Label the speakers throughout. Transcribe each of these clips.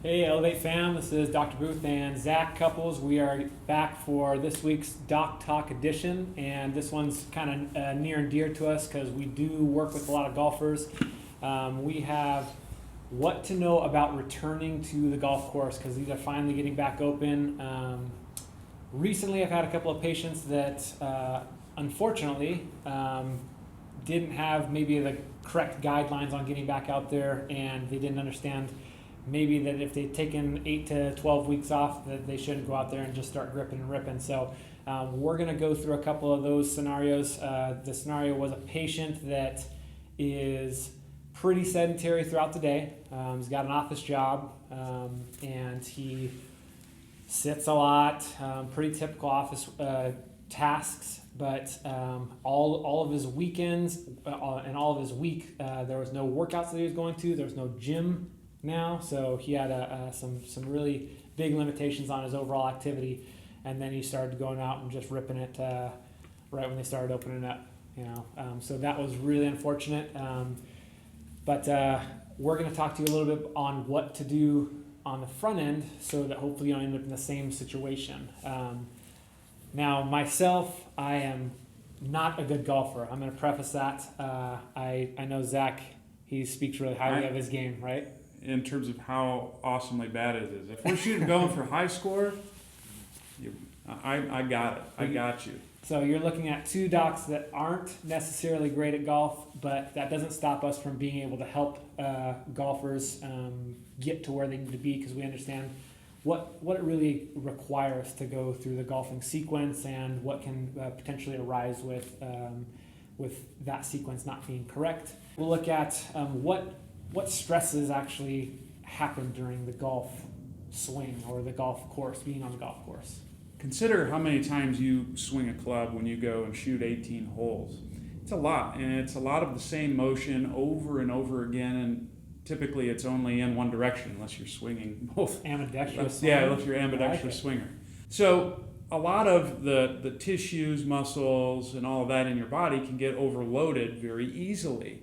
Speaker 1: Hey Elevate fam, this is Dr. Buth and Zach Cupples. We are back for this week's Doc Talk edition, and this one's kind of near and dear to us because we do work with a lot of golfers. We have what to know about returning to the golf course because these are finally getting back open. Recently I've had a couple of patients that unfortunately didn't have maybe the correct guidelines on getting back out there, and they didn't understand maybe that if they'd taken 8 to 12 weeks off that they shouldn't go out there and just start gripping and ripping. So we're going to go through a couple of those scenarios. The scenario was a patient that is pretty sedentary throughout the day. He's got an office job and he sits a lot, pretty typical office tasks, but all of his weekends and all of his week, there was no workouts that he was going to, there was no gym now, so he had some really big limitations on his overall activity, and then he started going out and just ripping it right when they started opening up, so that was really unfortunate, but we're going to talk to you a little bit on what to do on the front end so that hopefully you don't end up in the same situation. Now myself, I am not a good golfer. I'm going to preface that. I know Zach, he speaks really highly of his game, right?
Speaker 2: In terms of how awesomely bad it is. If we're shooting going for high score, I got it. I got you.
Speaker 1: So you're looking at two docs that aren't necessarily great at golf, but that doesn't stop us from being able to help golfers get to where they need to be, because we understand what it really requires to go through the golfing sequence and what can potentially arise with that sequence not being correct. We'll look at what stresses actually happen during the golf swing or the golf course, being on the golf course.
Speaker 2: Consider how many times you swing a club when you go and shoot 18 holes. It's a lot, and it's a lot of the same motion over and over again, and typically it's only in one direction unless you're swinging both.
Speaker 1: Ambidextrous.
Speaker 2: Yeah, unless you're ambidextrous swinger. So a lot of the tissues, muscles, and all of that in your body can get overloaded very easily,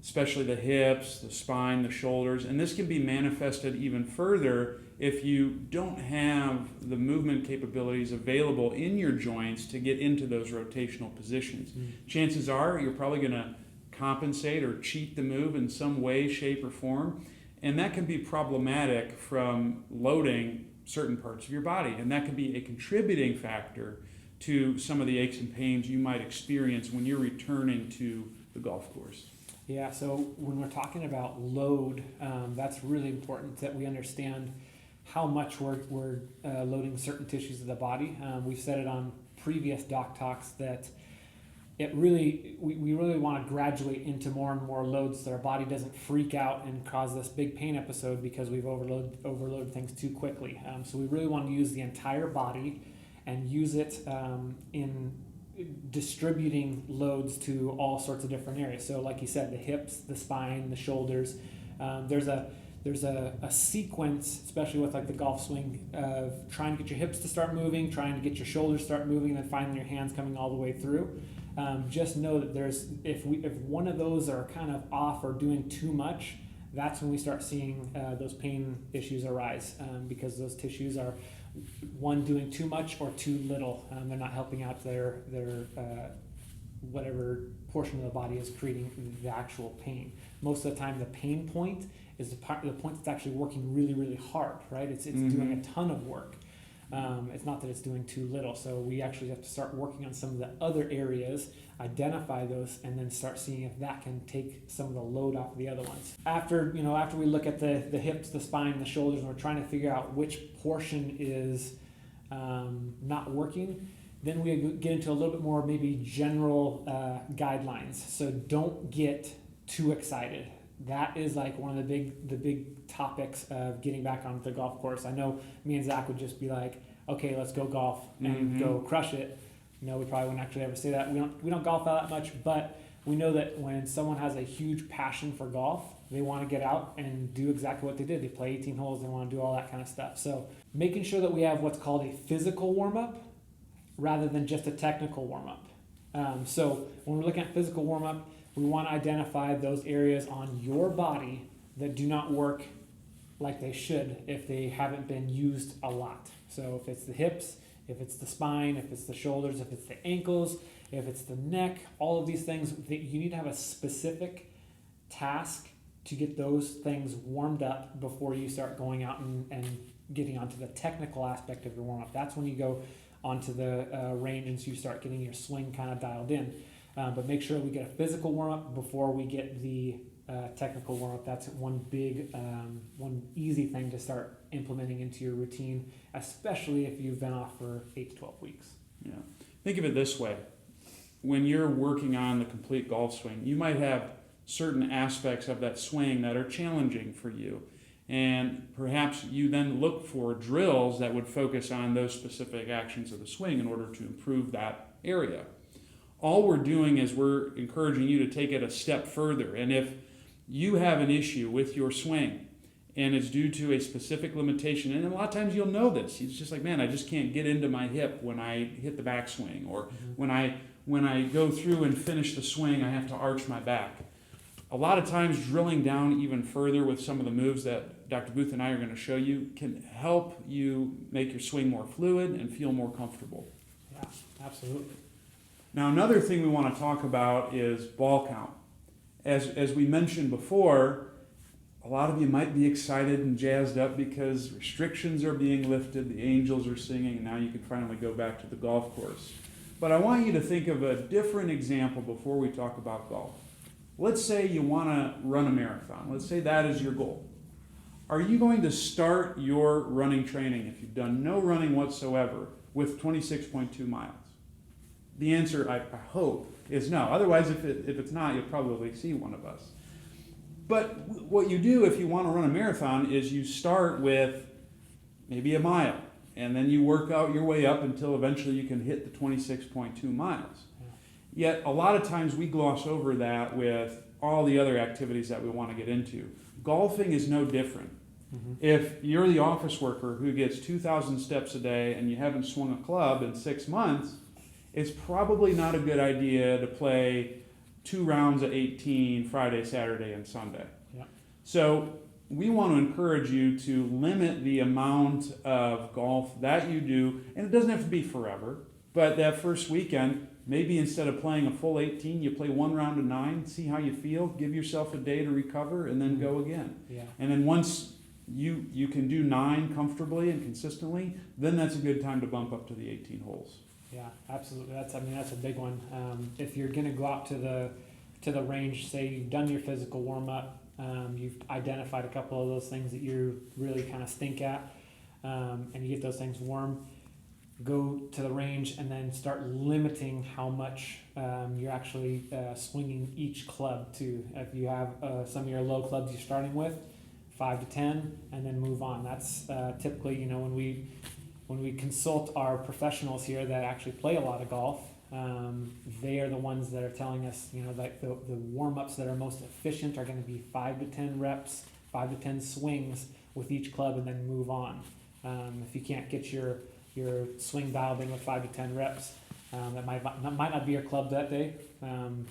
Speaker 2: especially the hips, the spine, the shoulders, and this can be manifested even further if you don't have the movement capabilities available in your joints to get into those rotational positions. Chances are you're probably going to compensate or cheat the move in some way, shape, or form, and that can be problematic from loading certain parts of your body, and that can be a contributing factor to some of the aches and pains you might experience when you're returning to the golf course.
Speaker 1: Yeah, so when we're talking about load, that's really important that we understand how much we're loading certain tissues of the body. We've said it on previous doc talks that we really want to graduate into more and more loads so that our body doesn't freak out and cause this big pain episode because we've overloaded things too quickly. So we really want to use the entire body and use it in distributing loads to all sorts of different areas. So like you said, the hips, the spine, the shoulders. There's a sequence, especially with like the golf swing, of trying to get your hips to start moving, trying to get your shoulders to start moving, and then finally your hands coming all the way through. Just know that if one of those are kind of off or doing too much, that's when we start seeing those pain issues arise, because those tissues are one doing too much or too little. They're not helping out their whatever portion of the body is creating the actual pain. Most of the time, the pain point is the point that's actually working really, really hard, right? It's doing a ton of work. It's not that it's doing too little. So we actually have to start working on some of the other areas, identify those, and then start seeing if that can take some of the load off of the other ones. After we look at the hips, the spine, the shoulders, and we're trying to figure out which portion is not working, then we get into a little bit more maybe general guidelines. So don't get too excited. That is like one of the big topics of getting back onto the golf course. I know me and Zach would just be like, okay, let's go golf and go crush it. No, we probably wouldn't actually ever say that. We don't golf out that much, but we know that when someone has a huge passion for golf, they want to get out and do exactly what they did. They play 18 holes, they want to do all that kind of stuff. So making sure that we have what's called a physical warm-up rather than just a technical warm-up. So when we're looking at physical warm-up, we want to identify those areas on your body that do not work like they should if they haven't been used a lot. So if it's the hips, if it's the spine, if it's the shoulders, if it's the ankles, if it's the neck, all of these things, you need to have a specific task to get those things warmed up before you start going out and getting onto the technical aspect of your warm-up. That's when you go onto the range and so you start getting your swing kind of dialed in. But make sure we get a physical warm-up before we get the technical warm-up. That's one easy thing to start implementing into your routine, especially if you've been off for 8 to 12 weeks.
Speaker 2: Yeah. Think of it this way. When you're working on the complete golf swing, you might have certain aspects of that swing that are challenging for you. And perhaps you then look for drills that would focus on those specific actions of the swing in order to improve that area. All we're doing is we're encouraging you to take it a step further. And if you have an issue with your swing and it's due to a specific limitation, and a lot of times you'll know this, it's just like, man, I just can't get into my hip when I hit the backswing, or when I go through and finish the swing, I have to arch my back. A lot of times drilling down even further with some of the moves that Dr. Buth and I are going to show you can help you make your swing more fluid and feel more comfortable.
Speaker 1: Yeah, absolutely.
Speaker 2: Now, another thing we want to talk about is ball count. As we mentioned before, a lot of you might be excited and jazzed up because restrictions are being lifted, the angels are singing, and now you can finally go back to the golf course. But I want you to think of a different example before we talk about golf. Let's say you want to run a marathon. Let's say that is your goal. Are you going to start your running training, if you've done no running whatsoever, with 26.2 miles? The answer, I hope, is no. Otherwise, if it's not, you'll probably see one of us. But what you do if you want to run a marathon is you start with maybe a mile, and then you work out your way up until eventually you can hit the 26.2 miles. Yet a lot of times we gloss over that with all the other activities that we want to get into. Golfing is no different. Mm-hmm. If you're the office worker who gets 2,000 steps a day and you haven't swung a club in 6 months, it's probably not a good idea to play 2 rounds of 18 Friday, Saturday, and Sunday.
Speaker 1: Yeah.
Speaker 2: So we want to encourage you to limit the amount of golf that you do, and it doesn't have to be forever, but that first weekend, maybe instead of playing a full 18, you play 1 round of 9, see how you feel, give yourself a day to recover, and then go again. Yeah. And then once you can do 9 comfortably and consistently, then that's a good time to bump up to the 18 holes.
Speaker 1: Yeah, absolutely. That's a big one. If you're going to go out to the range, say you've done your physical warm up, you've identified a couple of those things that you really kind of stink at, and you get those things warm. Go to the range and then start limiting how much you're actually swinging each club to. If you have some of your low clubs you're starting with, 5 to 10, and then move on. That's typically, when we consult our professionals here that actually play a lot of golf, they are the ones that are telling us, that the warm-ups that are most efficient are going to be 5 to 10 reps, 5 to 10 swings with each club, and then move on. If you can't get your swing dialed in with 5 to 10 reps, that might not be your club that day,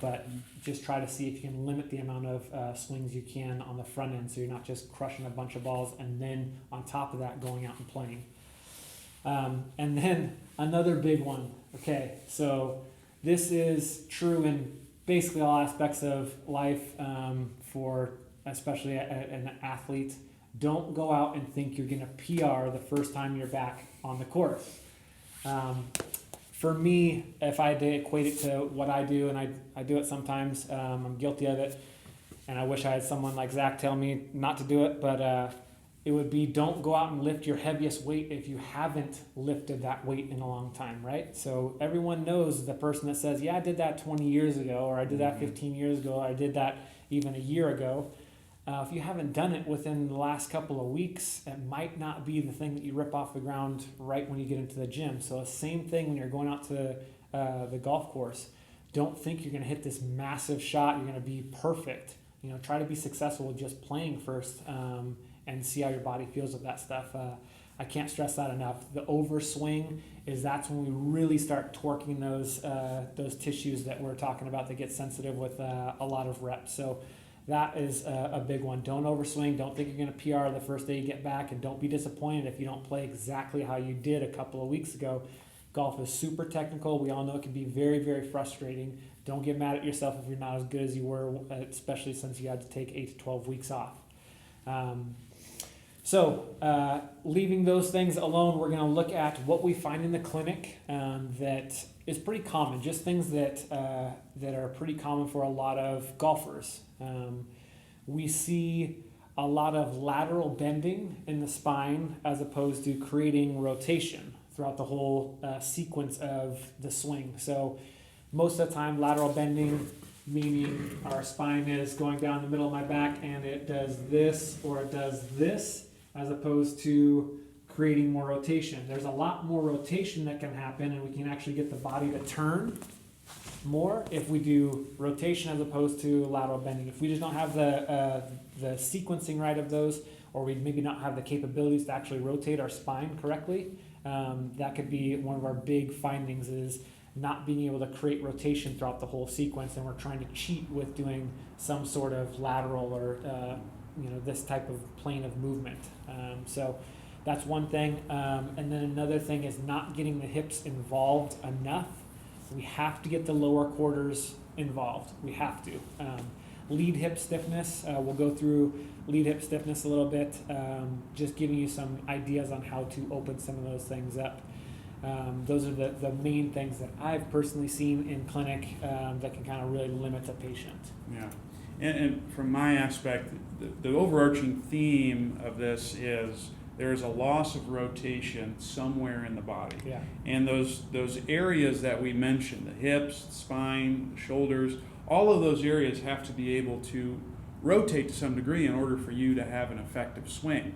Speaker 1: but just try to see if you can limit the amount of swings you can on the front end so you're not just crushing a bunch of balls and then on top of that going out and playing. And then another big one. Okay, so this is true in basically all aspects of life, for especially an athlete. Don't go out and think you're going to PR the first time you're back on the course. For me, if I had to equate it to what I do, and I do it sometimes, I'm guilty of it, and I wish I had someone like Zach tell me not to do it, but it would be, don't go out and lift your heaviest weight if you haven't lifted that weight in a long time, right? So everyone knows the person that says, yeah, I did that 20 years ago, or I did that 15 years ago, or I did that even a year ago. If you haven't done it within the last couple of weeks, it might not be the thing that you rip off the ground right when you get into the gym. So the same thing when you're going out to the golf course. Don't think you're going to hit this massive shot, you're going to be perfect. Try to be successful with just playing first, and see how your body feels with that stuff. I can't stress that enough. The overswing that's when we really start torquing those tissues that we're talking about that get sensitive with a lot of reps. So That is a big one. Don't overswing. Don't think you're going to PR the first day you get back, and don't be disappointed if you don't play exactly how you did a couple of weeks ago. Golf is super technical. We all know it can be very, very frustrating. Don't get mad at yourself if you're not as good as you were, especially since you had to take 8 to 12 weeks off. Leaving those things alone, we're going to look at what we find in the clinic that is pretty common, just things that are pretty common for a lot of golfers. We see a lot of lateral bending in the spine as opposed to creating rotation throughout the whole sequence of the swing. So most of the time, lateral bending, meaning our spine is going down the middle of my back and it does this or it does this, as opposed to creating more rotation. There's a lot more rotation that can happen, and we can actually get the body to turn more if we do rotation as opposed to lateral bending. If we just don't have the sequencing right of those, or we maybe not have the capabilities to actually rotate our spine correctly, that could be one of our big findings, is not being able to create rotation throughout the whole sequence, and we're trying to cheat with doing some sort of lateral or this type of plane of movement. So that's one thing. And then another thing is not getting the hips involved enough. We have to get the lower quarters involved. We have to. Lead hip stiffness, we'll go through lead hip stiffness a little bit, just giving you some ideas on how to open some of those things up. Those are the main things that I've personally seen in clinic that can kind of really limit a patient.
Speaker 2: Yeah, and from my aspect, the overarching theme of this is there is a loss of rotation somewhere in the body.
Speaker 1: Yeah.
Speaker 2: And those areas that we mentioned, the hips, the spine, the shoulders, all of those areas have to be able to rotate to some degree in order for you to have an effective swing.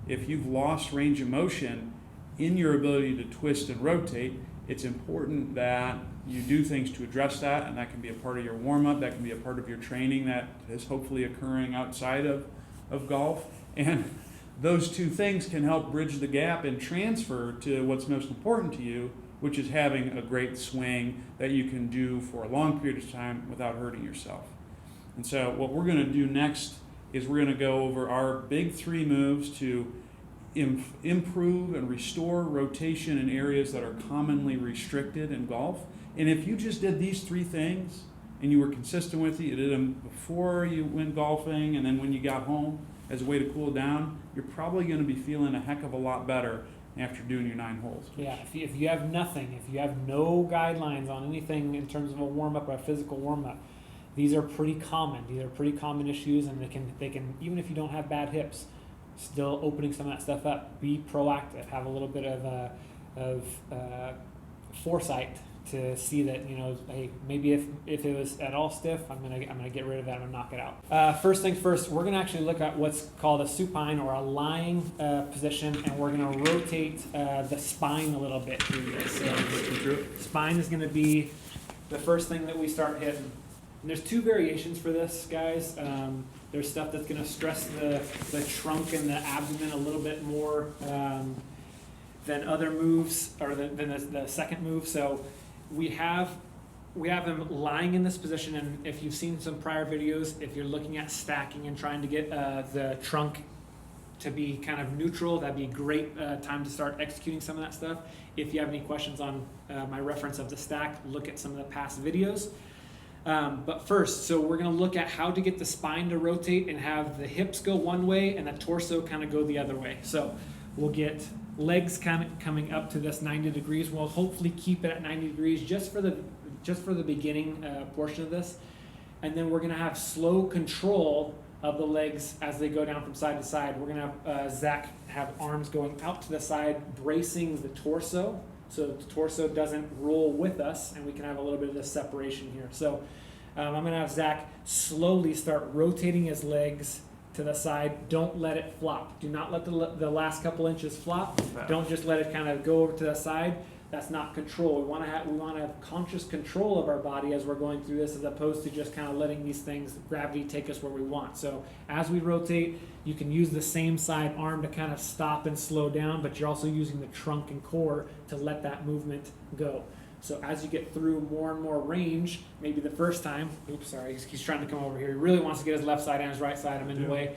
Speaker 2: If you've lost range of motion in your ability to twist and rotate, it's important that you do things to address that, and that can be a part of your warm-up, that can be a part of your training that is hopefully occurring outside of golf. And those two things can help bridge the gap and transfer to what's most important to you, which is having a great swing that you can do for a long period of time without hurting yourself. And so what we're going to do next is we're going to go over our big 3 moves to improve and restore rotation in areas that are commonly restricted in golf. And if you just did these 3 things and you were consistent with it, you did them before you went golfing and then when you got home as a way to cool down, you're probably going to be feeling a heck of a lot better after doing your 9 holes.
Speaker 1: Yeah, if you have nothing, if you have no guidelines on anything in terms of a warm-up or a physical warm-up, these are pretty common. These are pretty common issues, and they can even if you don't have bad hips, still opening some of that stuff up. Be proactive. Have a little bit of foresight to see that, hey, maybe if it was at all stiff, I'm gonna get rid of that. I'm gonna knock it out. First things first, we're gonna actually look at what's called a supine or a lying position, and we're gonna rotate the spine a little bit through this. So spine is gonna be the first thing that we start hitting. And there's 2 variations for this, guys. There's stuff that's going to stress the trunk and the abdomen a little bit more than other moves, or than the second move. So we have him lying in this position, and if you've seen some prior videos, if you're looking at stacking and trying to get the trunk to be kind of neutral, that'd be a great time to start executing some of that stuff. If you have any questions on my reference of the stack, look at some of the past videos. But first, so we're going to look at how to get the spine to rotate and have the hips go one way and the torso kind of go the other way. So we'll get legs kind of coming up to this 90 degrees. We'll hopefully keep it at 90 degrees just for the beginning portion of this. And then we're going to have slow control of the legs as they go down from side to side. We're going to have Zach have arms going out to the side, bracing the torso, so the torso doesn't roll with us, and we can have a little bit of this separation here. So I'm going to have Zach slowly start rotating his legs to the side. Don't let it flop. Do not let the last couple inches flop. Don't just let it kind of go over to the side. That's not control. We want to have conscious control of our body as we're going through this, as opposed to just kind of letting these things, gravity, take us where we want. So as we rotate, you can use the same side arm to kind of stop and slow down, but you're also using the trunk and core to let that movement go. So as you get through more and more range, maybe the first time, oops, sorry, he's trying to come over here. He really wants to get his left side and his right side. I'm in the way.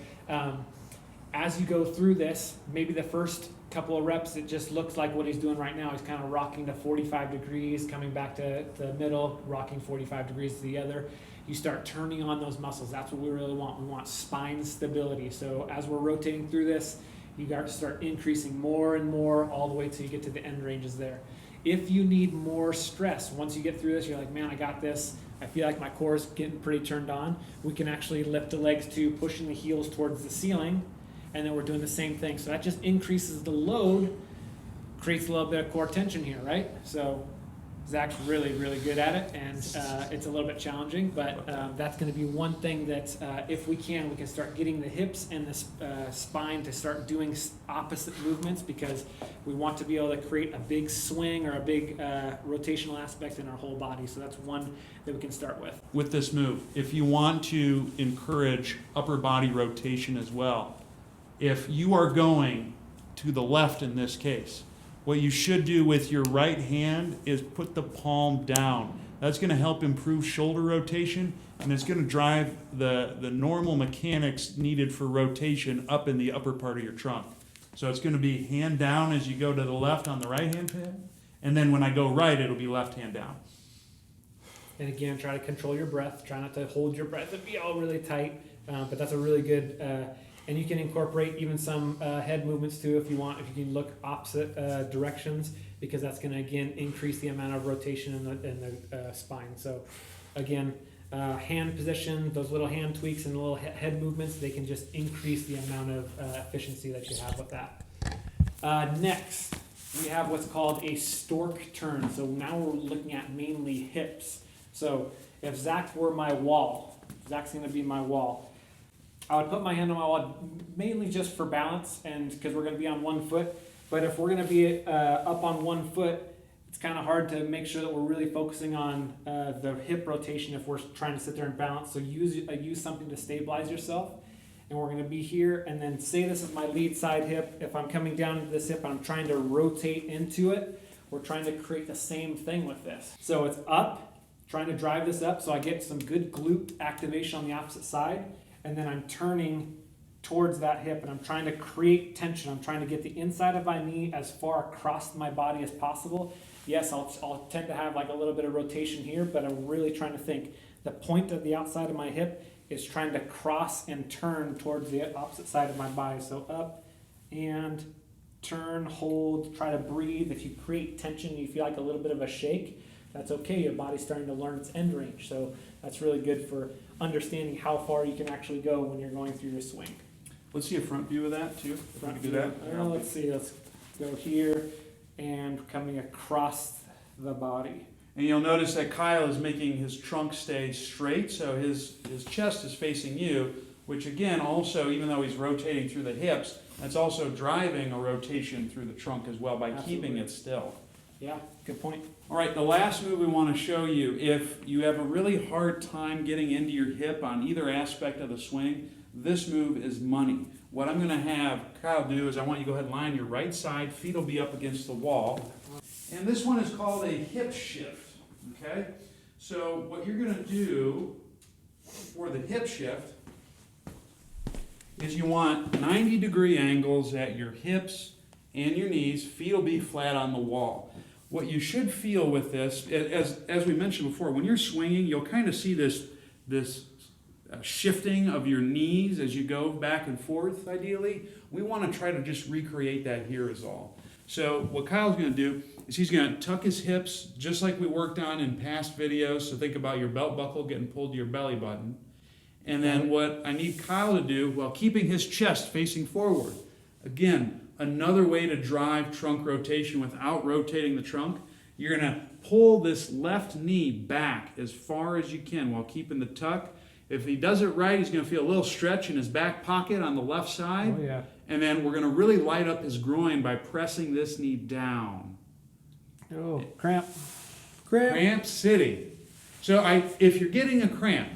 Speaker 1: As you go through this, maybe the first couple of reps, it just looks like what he's doing right now. He's kind of rocking to 45 degrees, coming back to the middle, rocking 45 degrees to the other. You start turning on those muscles. That's what we really want. We want spine stability. So as we're rotating through this, you got to start increasing more and more all the way till you get to the end ranges there. If you need more stress, once you get through this, you're like, man, I got this. I feel like my core is getting pretty turned on. We can actually lift the legs to pushing the heels towards the ceiling, and then we're doing the same thing. So that just increases the load, creates a little bit of core tension here, right? So Zach's really, really good at it, and it's a little bit challenging, but that's going to be one thing that if we can start getting the hips and the spine to start doing opposite movements, because we want to be able to create a big swing or a big rotational aspect in our whole body. So that's one that we can start with.
Speaker 2: With this move, if you want to encourage upper body rotation as well, if you are going to the left in this case, what you should do with your right hand is put the palm down. That's going to help improve shoulder rotation, and it's going to drive the normal mechanics needed for rotation up in the upper part of your trunk. So it's going to be hand down as you go to the left on the right hand pad, and then when I go right, it'll be left hand down.
Speaker 1: And again, try to control your breath. Try not to hold your breath and be all really tight, but that's a really good... and you can incorporate even some head movements too if you want, if you can look opposite directions, because that's going to, again, increase the amount of rotation in the spine. So again, hand position, those little hand tweaks and little head movements, they can just increase the amount of efficiency that you have with that. Next, we have what's called a stork turn. So now we're looking at mainly hips. So if Zach were my wall, Zach's going to be my wall, I would put my hand on my wall mainly just for balance, and because we're going to be on one foot. But if we're going to be up on one foot, it's kind of hard to make sure that we're really focusing on the hip rotation if we're trying to sit there and balance. So use something to stabilize yourself. And we're going to be here, and then say this is my lead side hip. If I'm coming down into this hip and I'm trying to rotate into it, we're trying to create the same thing with this. So it's up, trying to drive this up so I get some good glute activation on the opposite side. And then I'm turning towards that hip, and I'm trying to create tension. I'm trying to get the inside of my knee as far across my body as possible. Yes, I'll tend to have like a little bit of rotation here, but I'm really trying to think. The point of the outside of my hip is trying to cross and turn towards the opposite side of my body. So up and turn, hold, try to breathe. If you create tension, you feel like a little bit of a shake, that's okay. Your body's starting to learn its end range. So that's really good for understanding how far you can actually go when you're going through your swing.
Speaker 2: Let's see a front view of that too.
Speaker 1: Front view. Let's see. Let's go here and coming across the body.
Speaker 2: And you'll notice that Kyle is making his trunk stay straight, so his chest is facing you, which again also, even though he's rotating through the hips, that's also driving a rotation through the trunk as well by keeping it still.
Speaker 1: Yeah, good point.
Speaker 2: All right, the last move we want to show you, if you have a really hard time getting into your hip on either aspect of the swing, this move is money. What I'm going to have Kyle do is I want you to go ahead and lie on your right side, feet will be up against the wall. And this one is called a hip shift, okay? So what you're going to do for the hip shift is you want 90-degree angles at your hips and your knees. Feet will be flat on the wall. What you should feel with this, as we mentioned before, when you're swinging, you'll kind of see this shifting of your knees as you go back and forth, ideally. We want to try to just recreate that here is all. So what Kyle's going to do is he's going to tuck his hips just like we worked on in past videos. So think about your belt buckle getting pulled to your belly button. And then what I need Kyle to do while keeping his chest facing forward, again, another way to drive trunk rotation without rotating the trunk, you're going to pull this left knee back as far as you can while keeping the tuck. If he does it right, he's going to feel a little stretch in his back pocket on the left side.
Speaker 1: Oh, yeah.
Speaker 2: And then we're going to really light up his groin by pressing this knee down.
Speaker 1: Oh, cramp.
Speaker 2: Cramp city. So if you're getting a cramp,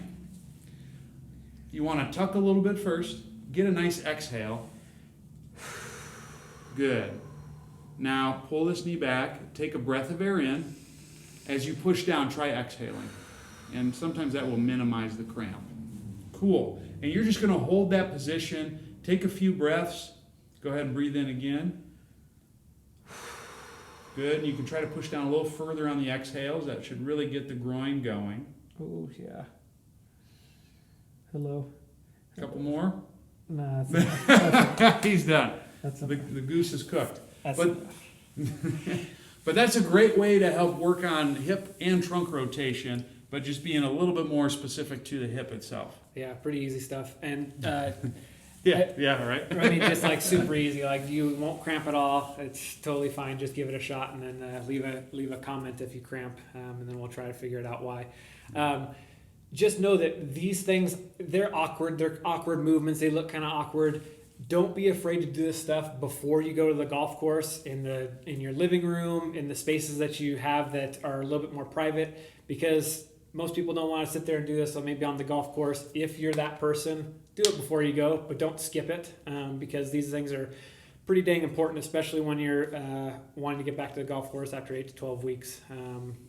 Speaker 2: you want to tuck a little bit first, get a nice exhale. Good. Now pull this knee back, take a breath of air in, As you push down, try exhaling. And sometimes that will minimize the cramp. Cool. And you're just going to hold that position. Take a few breaths. Go ahead and breathe in again. Good. And you can try to push down a little further on the exhales. That should really get the groin going.
Speaker 1: Oh, yeah. Hello.
Speaker 2: A couple more.
Speaker 1: Nah, that's
Speaker 2: He's done.
Speaker 1: That's
Speaker 2: The goose is cooked.
Speaker 1: That's
Speaker 2: But, but that's a great way to help work on hip and trunk rotation, but just being a little bit more specific to the hip itself.
Speaker 1: yeah, pretty easy stuff. And
Speaker 2: Yeah, right.
Speaker 1: I mean, just like super easy. Like you won't cramp at all. It's totally fine. Just give it a shot, and then leave a comment if you cramp, and then we'll try to figure it out why. Just know that these things, they're awkward. They're awkward movements. They look kind of awkward. Don't be afraid to do this stuff before you go to the golf course, in your living room, in the spaces that you have that are a little bit more private, because most people don't want to sit there and do this. So maybe on the golf course, if you're that person, do it before you go, but don't skip it, because these things are pretty dang important, especially when you're wanting to get back to the golf course after 8 to 12 weeks.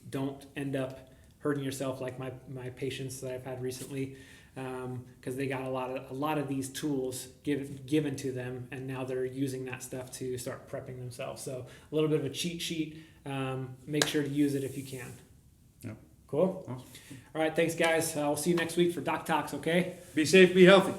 Speaker 1: Don't end up hurting yourself like my patients that I've had recently, because they got a lot of these tools given to them, and now they're using that stuff to start prepping themselves. So a little bit of a cheat sheet. Make sure to use it if you can.
Speaker 2: Yeah.
Speaker 1: Cool.
Speaker 2: Awesome.
Speaker 1: All right. Thanks, guys. I'll see you next week for Doc Talks. Okay.
Speaker 2: Be safe, be healthy.